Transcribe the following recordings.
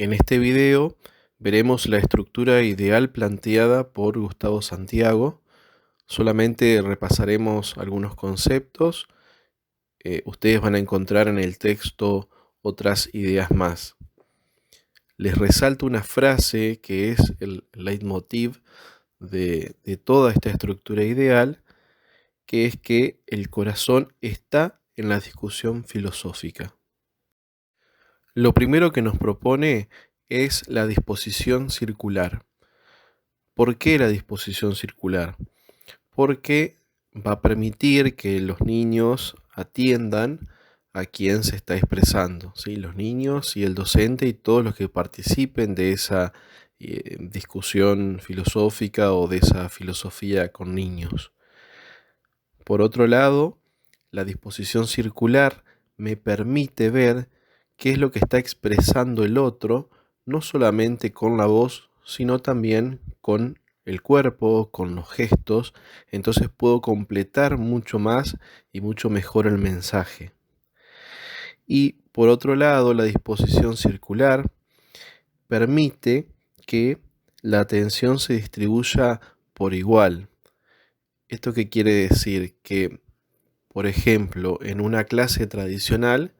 En este video veremos la estructura ideal planteada por Gustavo Santiago. Solamente repasaremos algunos conceptos. Ustedes van a encontrar en el texto otras ideas más. Les resalto una frase que es el leitmotiv de toda esta estructura ideal, que es que el corazón está en la discusión filosófica. Lo primero que nos propone es la disposición circular. ¿Por qué la disposición circular? Porque va a permitir que los niños atiendan a quien se está expresando, ¿sí? Los niños y el docente y todos los que participen de esa discusión filosófica o de esa filosofía con niños. Por otro lado, la disposición circular me permite ver qué es lo que está expresando el otro, no solamente con la voz, sino también con el cuerpo, con los gestos. Entonces puedo completar mucho más y mucho mejor el mensaje. Y por otro lado, la disposición circular permite que la atención se distribuya por igual. ¿Esto qué quiere decir? Que, por ejemplo, en una clase tradicional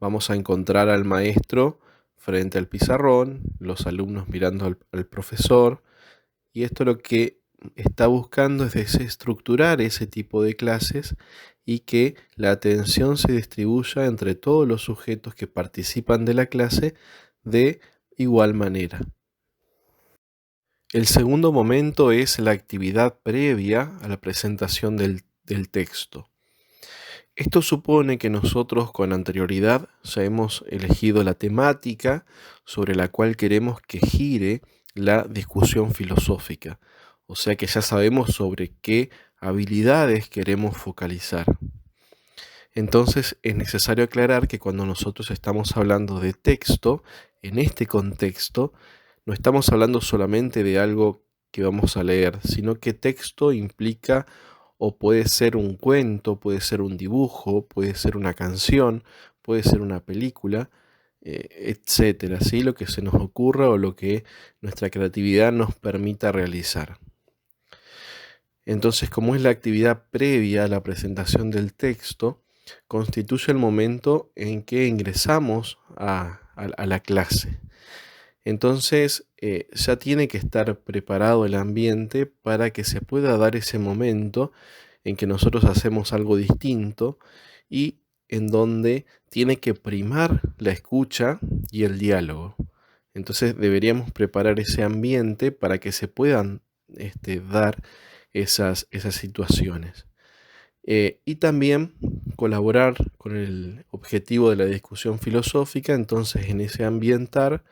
vamos a encontrar al maestro frente al pizarrón, los alumnos mirando al profesor, y esto lo que está buscando es desestructurar ese tipo de clases y que la atención se distribuya entre todos los sujetos que participan de la clase de igual manera. El segundo momento es la actividad previa a la presentación del texto. Esto supone que nosotros con anterioridad ya hemos elegido la temática sobre la cual queremos que gire la discusión filosófica, o sea que ya sabemos sobre qué habilidades queremos focalizar. Entonces es necesario aclarar que cuando nosotros estamos hablando de texto, en este contexto, no estamos hablando solamente de algo que vamos a leer, sino que texto implica o puede ser un cuento, puede ser un dibujo, puede ser una canción, puede ser una película, etcétera, ¿sí? Lo que se nos ocurra o lo que nuestra creatividad nos permita realizar. Entonces, como es la actividad previa a la presentación del texto, constituye el momento en que ingresamos a la clase. Entonces, ya tiene que estar preparado el ambiente para que se pueda dar ese momento en que nosotros hacemos algo distinto y en donde tiene que primar la escucha y el diálogo. Entonces deberíamos preparar ese ambiente para que se puedan dar esas situaciones. Y también colaborar con el objetivo de la discusión filosófica. Entonces en ese ambientar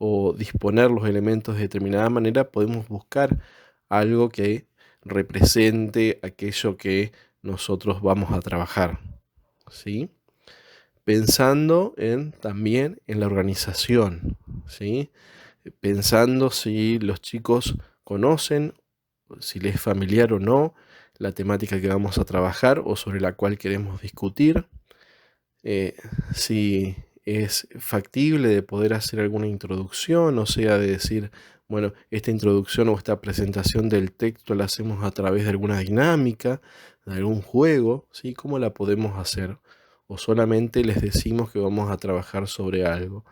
o disponer los elementos de determinada manera podemos buscar algo que represente aquello que nosotros vamos a trabajar, ¿sí? Pensando también en la organización, ¿sí? Pensando si los chicos conocen, si les es familiar o no, la temática que vamos a trabajar o sobre la cual queremos discutir, si es factible de poder hacer alguna introducción, o sea, de decir, bueno, esta introducción o esta presentación del texto la hacemos a través de alguna dinámica, de algún juego, ¿sí? ¿Cómo la podemos hacer? O solamente les decimos que vamos a trabajar sobre algo.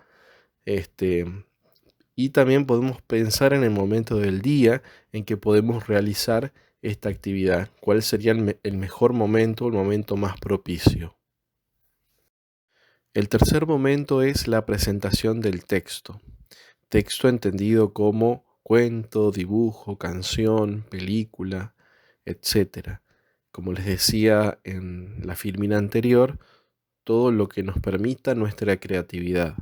Y también podemos pensar en el momento del día en que podemos realizar esta actividad. ¿Cuál sería el mejor momento, el momento más propicio? El tercer momento es la presentación del texto. Texto entendido como cuento, dibujo, canción, película, etc. Como les decía en la filmina anterior, todo lo que nos permita nuestra creatividad.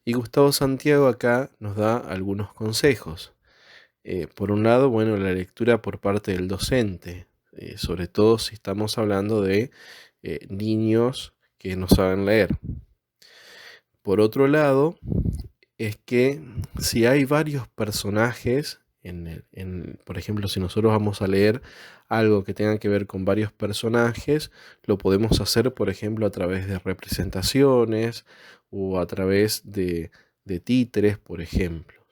Y Gustavo Santiago acá nos da algunos consejos. Por un lado, bueno, la lectura por parte del docente, sobre todo si estamos hablando de niños que no saben leer. Por otro lado, es que si hay varios personajes, por ejemplo, si nosotros vamos a leer algo que tenga que ver con varios personajes, lo podemos hacer, por ejemplo, a través de representaciones o a través de de títeres, por ejemplo.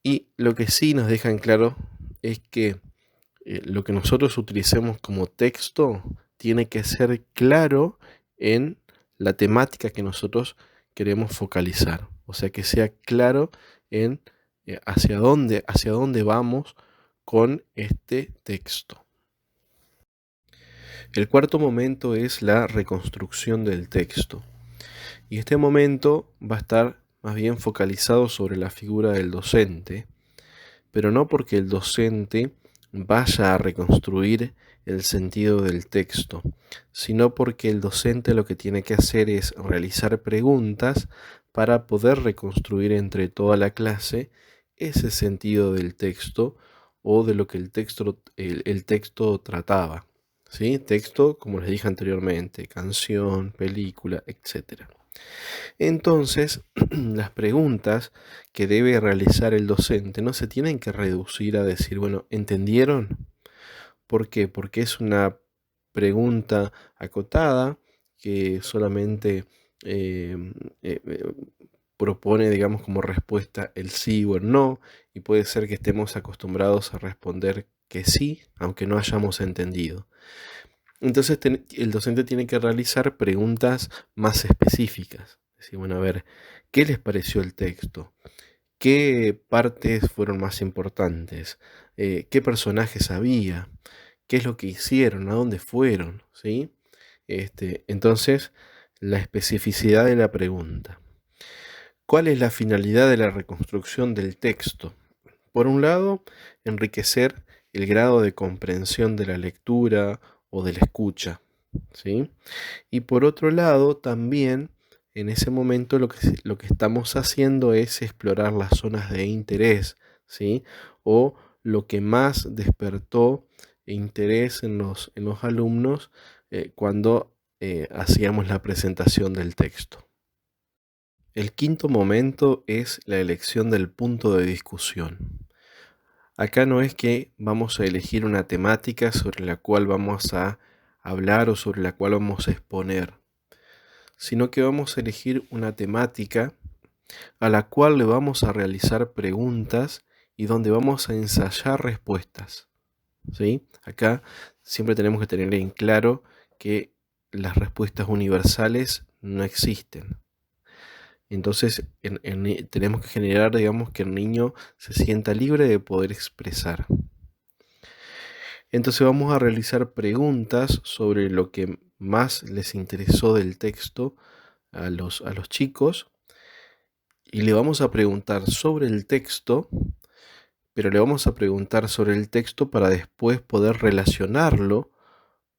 Y lo que sí nos dejan claro es que lo que nosotros utilicemos como texto tiene que ser claro en la temática que nosotros queremos focalizar. O sea, que sea claro en hacia dónde vamos con este texto. El cuarto momento es la reconstrucción del texto. Y este momento va a estar más bien focalizado sobre la figura del docente, pero no porque el docente vaya a reconstruir el sentido del texto, sino porque el docente lo que tiene que hacer es realizar preguntas para poder reconstruir entre toda la clase ese sentido del texto o de lo que el texto trataba. ¿Sí? Texto, como les dije anteriormente, canción, película, etc. Entonces, las preguntas que debe realizar el docente no se tienen que reducir a decir, bueno, ¿entendieron? ¿Por qué? Porque es una pregunta acotada que solamente eh, eh, eh, propone, digamos, como respuesta el sí o el no, y puede ser que estemos acostumbrados a responder que sí, aunque no hayamos entendido. Entonces el docente tiene que realizar preguntas más específicas. Decir, bueno, a ver, ¿qué les pareció el texto? ¿Qué partes fueron más importantes? ¿Qué personajes había? ¿Qué es lo que hicieron? ¿A dónde fueron? ¿Sí? Entonces, la especificidad de la pregunta. ¿Cuál es la finalidad de la reconstrucción del texto? Por un lado, enriquecer el grado de comprensión de la lectura o de la escucha, ¿sí? Y por otro lado, también en ese momento lo que estamos haciendo es explorar las zonas de interés, ¿sí? O lo que más despertó interés en los alumnos cuando hacíamos la presentación del texto. El quinto momento es la elección del punto de discusión. Acá no es que vamos a elegir una temática sobre la cual vamos a hablar o sobre la cual vamos a exponer, sino que vamos a elegir una temática a la cual le vamos a realizar preguntas y donde vamos a ensayar respuestas. ¿Sí? Acá siempre tenemos que tener en claro que las respuestas universales no existen. Entonces tenemos que generar, digamos, que el niño se sienta libre de poder expresar. Entonces vamos a realizar preguntas sobre lo que más les interesó del texto a los chicos y le vamos a preguntar sobre el texto, pero le vamos a preguntar sobre el texto para después poder relacionarlo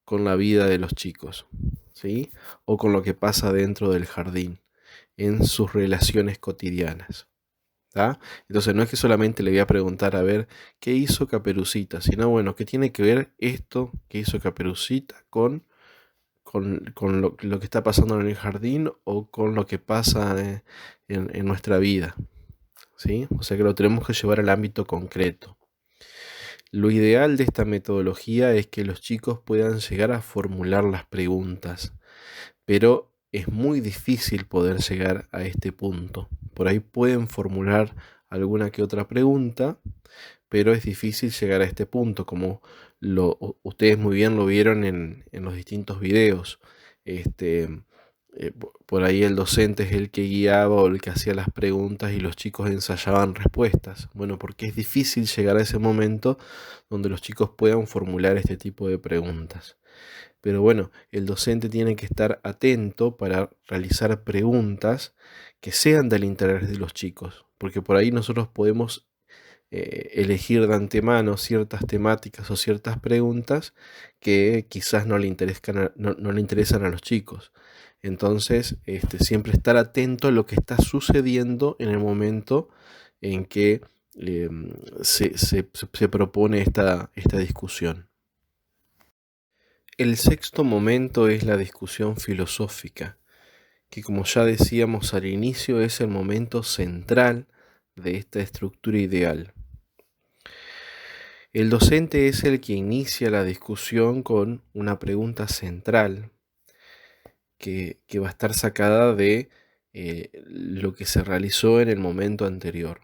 con la vida de los chicos, ¿sí? O con lo que pasa dentro del jardín, en sus relaciones cotidianas. ¿Tá? Entonces no es que solamente le voy a preguntar a ver qué hizo Caperucita, sino bueno, qué tiene que ver esto que hizo Caperucita con lo que está pasando en el jardín o con lo que pasa en nuestra vida. ¿Sí? O sea que lo tenemos que llevar al ámbito concreto. Lo ideal de esta metodología es que los chicos puedan llegar a formular las preguntas, pero es muy difícil poder llegar a este punto. Por ahí pueden formular alguna que otra pregunta, pero es difícil llegar a este punto, como ustedes muy bien lo vieron en los distintos videos. Por ahí el docente es el que guiaba o el que hacía las preguntas y los chicos ensayaban respuestas. Bueno, porque es difícil llegar a ese momento donde los chicos puedan formular este tipo de preguntas. Pero bueno, el docente tiene que estar atento para realizar preguntas que sean del interés de los chicos, porque por ahí nosotros podemos elegir de antemano ciertas temáticas o ciertas preguntas que quizás no le interesan a los chicos. Entonces, siempre estar atento a lo que está sucediendo en el momento en que se propone esta discusión. El sexto momento es la discusión filosófica, que como ya decíamos al inicio es el momento central de esta estructura ideal. El docente es el que inicia la discusión con una pregunta central que va a estar sacada de lo que se realizó en el momento anterior.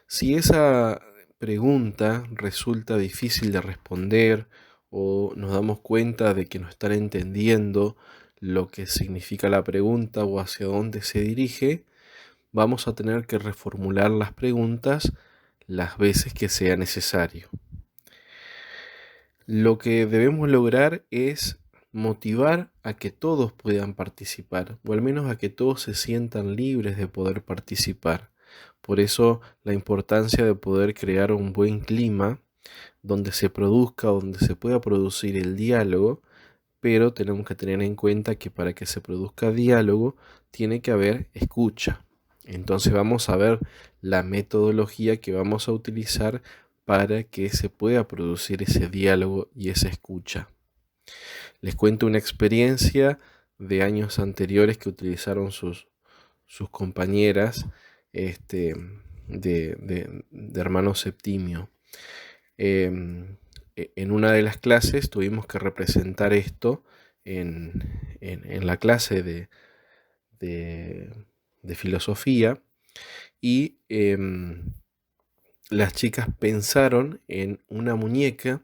Si esa pregunta resulta difícil de responder o nos damos cuenta de que no están entendiendo lo que significa la pregunta o hacia dónde se dirige, vamos a tener que reformular las preguntas las veces que sea necesario. Lo que debemos lograr es motivar a que todos puedan participar, o al menos a que todos se sientan libres de poder participar. Por eso la importancia de poder crear un buen clima donde se produzca, donde se pueda producir el diálogo, pero tenemos que tener en cuenta que para que se produzca diálogo tiene que haber escucha. Entonces vamos a ver la metodología que vamos a utilizar para que se pueda producir ese diálogo y esa escucha. Les cuento una experiencia de años anteriores que utilizaron sus compañeras de hermano Septimio. En una de las clases tuvimos que representar esto en la clase de filosofía y las chicas pensaron en una muñeca,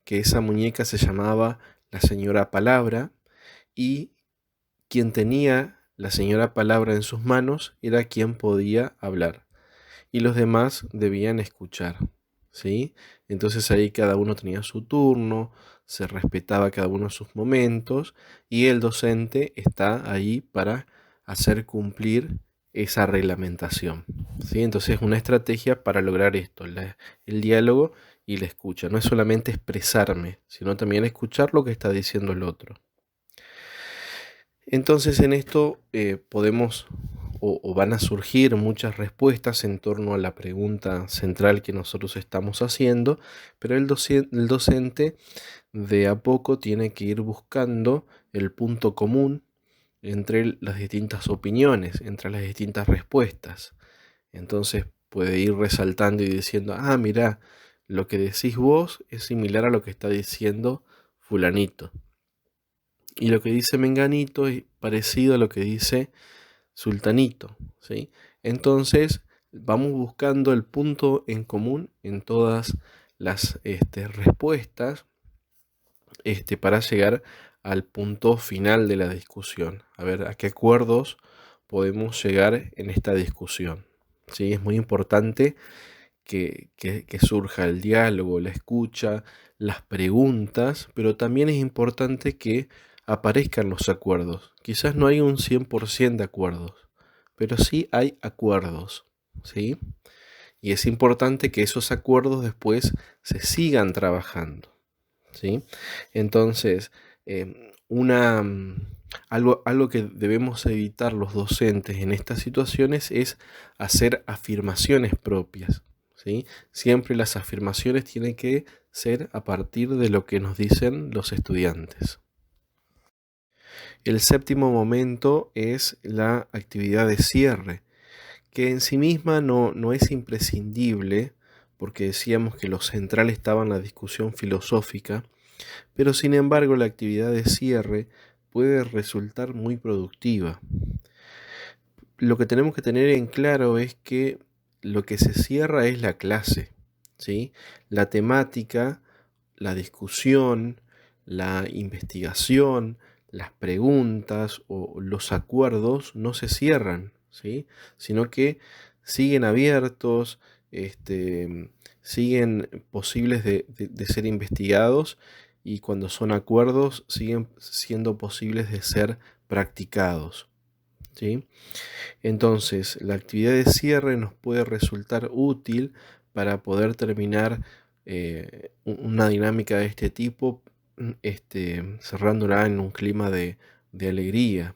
que esa muñeca se llamaba la señora Palabra, y quien tenía la señora Palabra en sus manos era quien podía hablar y los demás debían escuchar, ¿sí? Entonces ahí cada uno tenía su turno, se respetaba cada uno sus momentos y el docente está ahí para hacer cumplir esa reglamentación, ¿sí? Entonces una estrategia para lograr esto, el diálogo y la escucha. No es solamente expresarme, sino también escuchar lo que está diciendo el otro. Entonces en esto podemos o van a surgir muchas respuestas en torno a la pregunta central que nosotros estamos haciendo, pero el docente de a poco tiene que ir buscando el punto común entre las distintas opiniones, entre las distintas respuestas. Entonces puede ir resaltando y diciendo, mira, lo que decís vos es similar a lo que está diciendo fulanito. Y lo que dice menganito es parecido a lo que dice sultanito, ¿sí? Entonces vamos buscando el punto en común en todas las respuestas para llegar al punto final de la discusión. A ver a qué acuerdos podemos llegar en esta discusión, ¿sí? Es muy importante que surja el diálogo, la escucha, las preguntas, pero también es importante que aparezcan los acuerdos. Quizás no hay un 100% de acuerdos, pero sí hay acuerdos, ¿sí? Y es importante que esos acuerdos después se sigan trabajando, ¿sí? Entonces, algo que debemos evitar los docentes en estas situaciones es hacer afirmaciones propias, ¿sí? Siempre las afirmaciones tienen que ser a partir de lo que nos dicen los estudiantes. El séptimo momento es la actividad de cierre, que en sí misma no es imprescindible, porque decíamos que lo central estaba en la discusión filosófica, pero sin embargo la actividad de cierre puede resultar muy productiva. Lo que tenemos que tener en claro es que lo que se cierra es la clase, ¿sí? La temática, la discusión, la investigación, las preguntas o los acuerdos no se cierran, ¿sí? Sino que siguen abiertos, siguen posibles de ser investigados y cuando son acuerdos siguen siendo posibles de ser practicados, ¿sí? Entonces, la actividad de cierre nos puede resultar útil para poder terminar una dinámica de este tipo, cerrándola en un clima de alegría,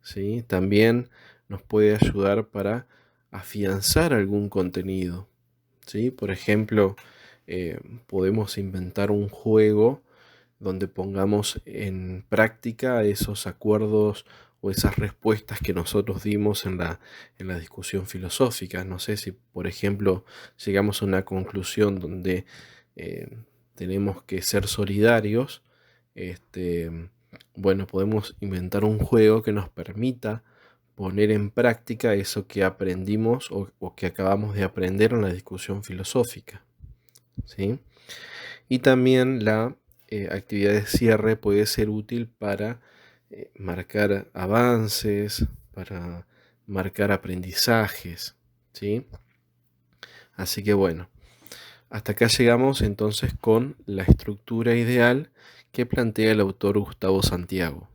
¿sí? También nos puede ayudar para afianzar algún contenido, ¿sí? Por ejemplo, podemos inventar un juego donde pongamos en práctica esos acuerdos o esas respuestas que nosotros dimos en la discusión filosófica. No sé si, por ejemplo, llegamos a una conclusión donde tenemos que ser solidarios. Bueno, podemos inventar un juego que nos permita poner en práctica eso que aprendimos o que acabamos de aprender en la discusión filosófica, ¿sí? Y también la actividad de cierre puede ser útil para marcar avances, para marcar aprendizajes, ¿sí? Así que bueno, hasta acá llegamos entonces con la estructura ideal que plantea el autor Gustavo Santiago.